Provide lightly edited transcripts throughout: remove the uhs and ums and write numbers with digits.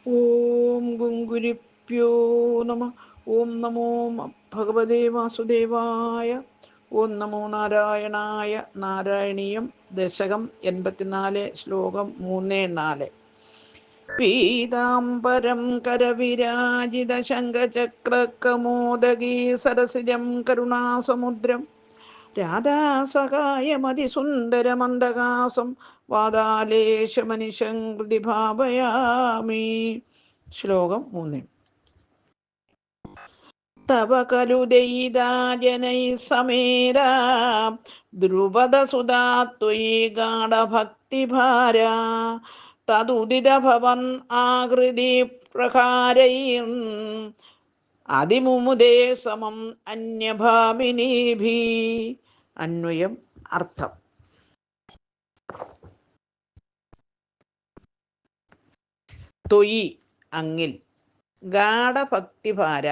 ഓം ഗുങ്കുരിപ്യോ നമ. ഓം നമോ ഭഗവതേ വാസുദേവായ. ഓം നമോ നാരായണായ. നാരായണീയം ദശകം 84, ശ്ലോകം 3-4. പീതാംബരം കരവിരാജിത ശംഖചക്രകമോദഗീ സരസിജം കരുണാസമുദ്രം രാധാസഹായമതിസുന്ദരമന്ദഹാസം വാതാലേശമനിശം ഹൃദി ഭാവയാമി. ശ്ലോകം 3. തവ ഖലു ദയിതാ ജനൈ സമേരാ ദ്രുപദസുധാ ത്വയി ഗാഢഭക്തിഭാരാ തദുദിത ഭവൻ ആകൃതി പ്രകാരൈർ അതിമുമുദേ സമം അന്യഭാമിനീഭി. അന്വയം, അർത്ഥം. ത്വയി, അങ്ങിൽ, ഗാഢഭക്തിഭാര,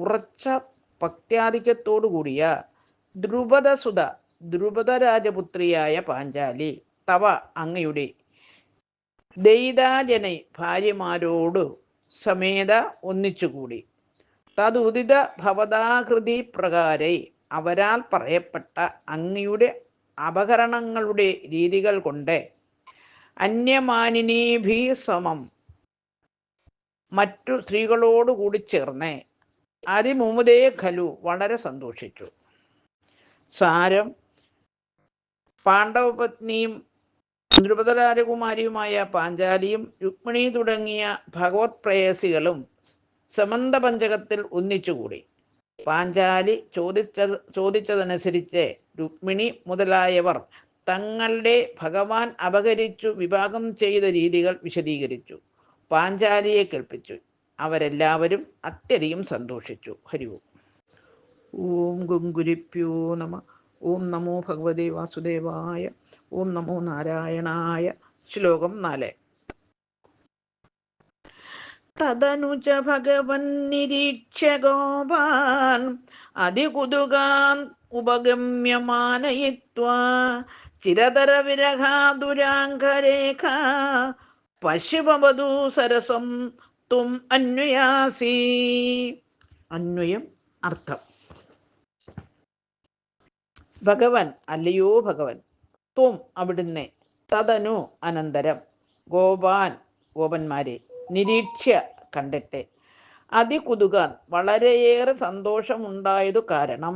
ഉറച്ച ഭക്ത്യാധിക്യത്തോടുകൂടിയ, ദ്രുപദസുത, ദ്രുപദരാജപുത്രിയായ പാഞ്ചാലി, തവ, അങ്ങയുടെ, ദയിതാജനൈ, ഭാര്യമാരോട്, സമേത, ഒന്നിച്ചുകൂടി, തദുദിത ഭവതാകൃതി പ്രകാരൈ, അവരാൽ പറയപ്പെട്ട അങ്ങയുടെ അപകരണങ്ങളുടെ രീതികൾ കൊണ്ട്, അന്യമാനിനീഭി സമം, മറ്റു സ്ത്രീകളോടുകൂടി ചേർന്ന്, അതിമുമുദേ ഖലു, വളരെ സന്തോഷിച്ചു. സാരം: പാണ്ഡവപത്നിയും ദ്രുപദരാജകുമാരിയുമായ പാഞ്ചാലിയും രുക്മിണി തുടങ്ങിയ ഭഗവത് പ്രേയസികളും സമന്തപഞ്ചകത്തിൽ ഒന്നിച്ചുകൂടി. പാഞ്ചാലി ചോദിച്ചതനുസരിച്ച് രുക്മിണി മുതലായവർ തങ്ങളുടെ ഭഗവാൻ അപഹരിച്ചു വിഭാഗം ചെയ്ത രീതികൾ വിശദീകരിച്ചു. പാഞ്ചാലിയെ കേൾപ്പിച്ചു. അവരെല്ലാവരും അത്യധികം സന്തോഷിച്ചു. ഹരി ഓം. ഓം ഗുങ്കുരിപ്യോ നമ. ഓം നമോ ഭഗവതേ വാസുദേവായ. ഓം നമോ നാരായണായ. ശ്ലോകം 4. തദനുച ഭഗവൻ നിരീക്ഷ്യ ഗോപാൻ അതികുതുകാൻ ഉപഗമ്യമാനയിത്വാ ചിരതര വിരഹാതുരാംഗരേഖ പശ്യവധൂ സരസം തും അന്വയാസി. അന്വയം, അർത്ഥം. ഭഗവൻ, അല്ലയോ ഭഗവൻ, ത്വം, അവിടുന്ന്, തദനു, അനന്തരം, ഗോപാൻ, ഗോപന്മാരെ, നിരീക്ഷ്യ, കണ്ടിട്ട്, അതികുതുകാൻ, വളരെയേറെ സന്തോഷമുണ്ടായതു കാരണം,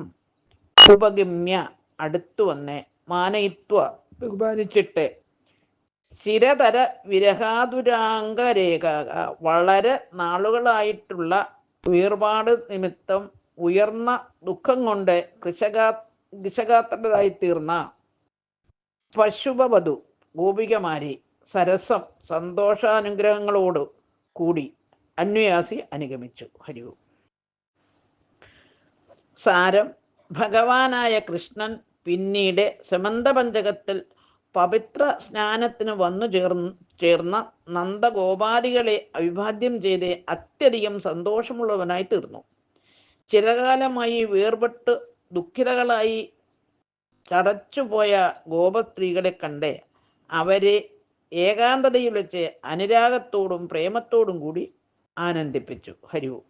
ഉപഗമ്യ, അടുത്തു വന്ന്, മാനയിത്വ, ബഹുമാനിച്ചിട്ട്, ചിരതര വിരഹാതുരാംഗരേഖ, വളരെ നാളുകളായിട്ടുള്ള വേർപാട് നിമിത്തം ഉയർന്ന ദുഃഖം കൊണ്ട് കൃശഗാത്രരായിത്തീർന്ന പശുപവധു, ഗോപികമാരെ, സരസം, സന്തോഷാനുഗ്രഹങ്ങളോട് കൂടി, അന്വയാസി, അനുഗമിച്ചു. ഹരി ഓം. സാരം: ഭഗവാനായ കൃഷ്ണൻ പിന്നീട് സമന്തപഞ്ചകത്തിൽ പവിത്ര സ്നാനത്തിന് വന്നു ചേർന്ന നന്ദഗോപാദികളെ അഭിവാദ്യം ചെയ്ത് അത്യധികം സന്തോഷമുള്ളവനായി തീർന്നു. ചിരകാലമായി വേർപെട്ട് ദുഃഖിതകളായി ചടച്ചുപോയ ഗോപസ്ത്രീകളെ കണ്ട് അവരെ ഏകാന്തതയിൽ വെച്ച് അനുരാഗത്തോടും പ്രേമത്തോടും കൂടി ആനന്ദിപ്പിച്ചു. ഹരി ഓം.